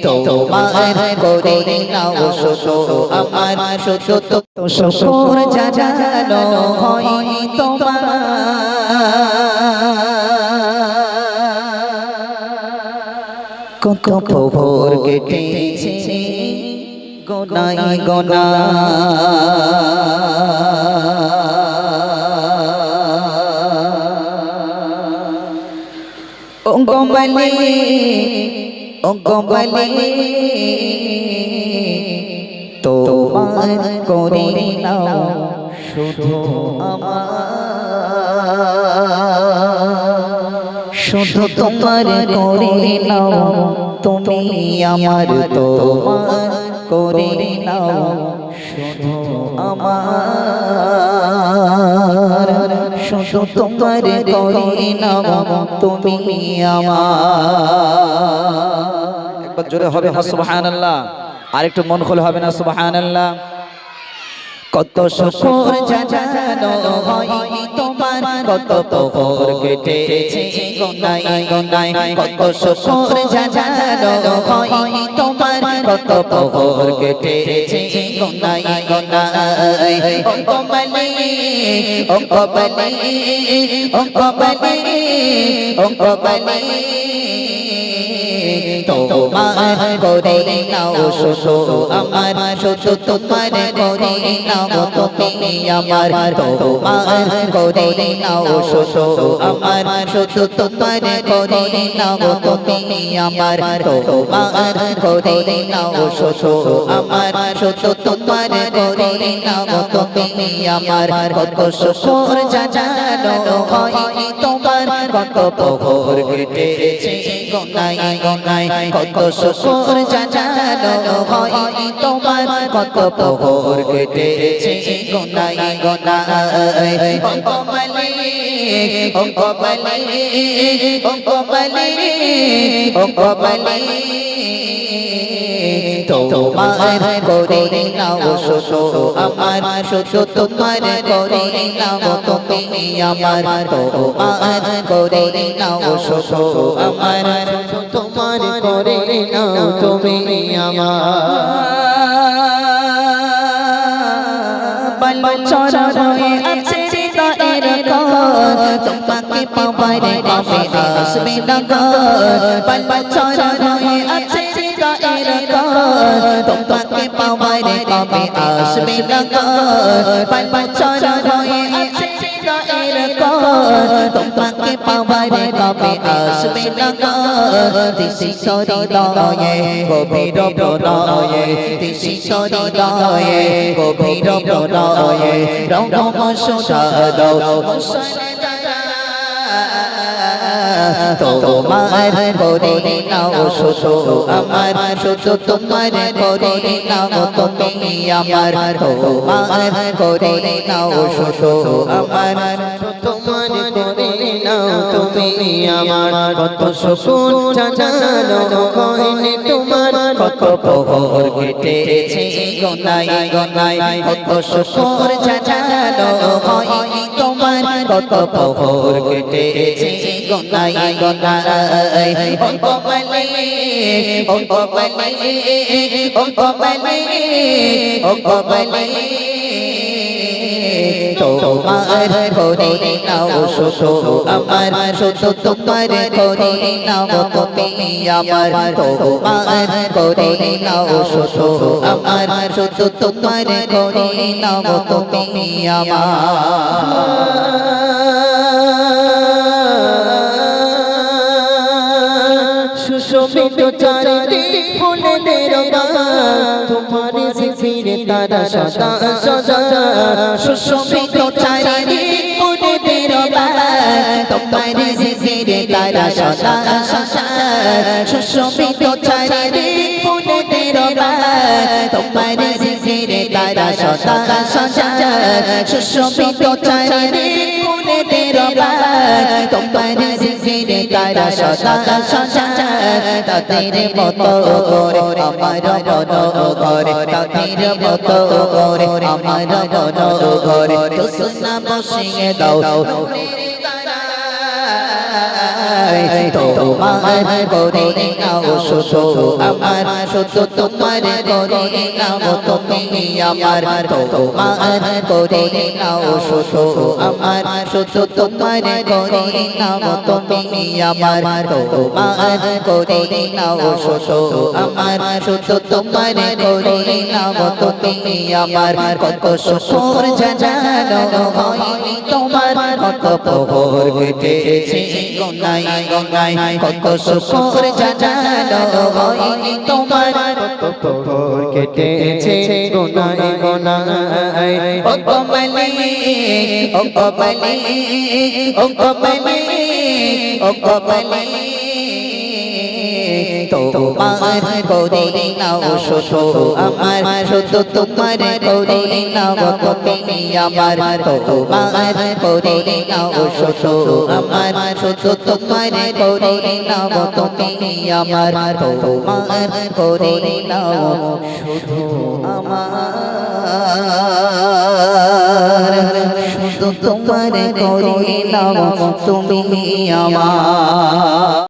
তোমার করে নাও শুধু আমার শুধু তো শুকর জানানো হয়নি তোমার কত প্রহর কেটেছে গোনাই গোনা ও গোমালি ও গোমালি তোমার করে নাও শুধু আমার শুধু তোমার করে নাও তুমি আমার তোমার করে নাও শুধু আমার শুধু তোমার করে নাও তুমি আমার একবার জোরে হবে না সুবহানাল্লাহ আরেকটু মন খুলে হবে না সুবহানাল্লাহ কত শুকর জানানো হয়নি তোমার কত প্রহর কেটেছে গোনাই গোনাই কত শুকর জানানো হয়নি তোমার কত প্রহর কেটেছে গোনাই গোনাই ও কমলি ও কমলি ও কমলি ও কমলি তোমার করে নাও শুধু আমার শুধু তোমার করে নাও তুমি আমার তোমার করে নাও শুধু আমার শুধু তোমার করে নাও তুমি আমার তোমার করে নাও শুধু আমার শুধু তোমার করে নাও তুমি আমার কত শুকর জানানো হয়নি তোমার কত প্রহর কেটেছে গোনাই গোনাই কত শুকর জানানো হয়নি তোমার কত প্রহর কেটেছে গোনাই গোনাই ও কমলি ও কমলি ও কমলি ও কমলি তোমার করে নাও শুধু আমার শুধু তোমার করে নাও তুমি আমার তোমার করে নাও শুধু আমার শুধু তোমার করে নাও তুমি আমার বলছর হয়ে আছে হৃদয়ের কর তোমাকে পাওয়ার কবে আসবে না গর বলছর হয়ে আছে হৃদয়ের কর তোমাকে পাওয়ার কবে আসবে না গর বলছর হয়ে আছে হৃদয়ের কর তোমাকে পাওয়ার কবে আসবে না গর দিশি হৃদয়ে গভীর প্রণয়ে দিশি হৃদয়ে গভীর প্রণয়ে রঙম সুধাদৌ তোমার করে নাও শুধু আমার শুধু তোমার করে নাও তুমি আমার তোমার করে নাও শুধু আমার তোমার করে নাও তুমি আমার কত শুকুন জানানো হয়নি তোমার কত প্রহর কেটেছে গোনাই গোনাই কত শুকুর জানানো হয়নি তোমার কত প্রহর কেটেছে গোনাই গোনাই ও কমলি ও কমলি ও কমলি ও কমলি তোমার করে নাও শুধু আমার শুধু তোমার করে নাও তুমি আমার তোমার করে নাও শুধু আমার শুধু তোমার করে নাও তুমি আমার সুশোভিত চারিদিক ফুলেদের বাগান তোমার জিকিরে তারা সদা সদা সুশোভিত চারিদিক ফুলেদের বাগান তোমার জিকিরে তারা সদা সদা সুশোভিত চারিদিক ফুলেদের বাগান তোমার জিকিরে তারা সদা সদা সুশোভিত চারিদিক ফুলেদের বাগান তোমার জিকিরে তারা সদা সদা তাদের মতো করে আমার মন করে তাদের মতো করে আমার মন করে জোসনা বসিয়ে দাও তোমার করে নাও শুধু আমার শুধু তোমার করে নাও তুমি আমার তোমার করে নাও শুধু আমার শুধু তোমার করে নাও তুমি আমার তোমার করে নাও শুধু আমার শুধু তোমার করে নাও তুমি আমার কত শুকর জানানো হয়নি তোমার কত প্রহর কেটেছে গঙ্গায় গঙ্গায় কত শুকর জানানো হয়নি তোমার কত প্রহর কেটেছে গঙ্গায় গঙ্গায় ও কমলি ও কমলি ও কমলি ও কমলি তোমার করে নাও শুধু আমার শুধু তোমার করে নাও তুমি আমার তোমার করে নাও শুধু আমার শুধু তোমার করে নাও তুমি আমার তোমার করে নাও শুধু আমার শুধু তোমার করে নাও তুমি আমার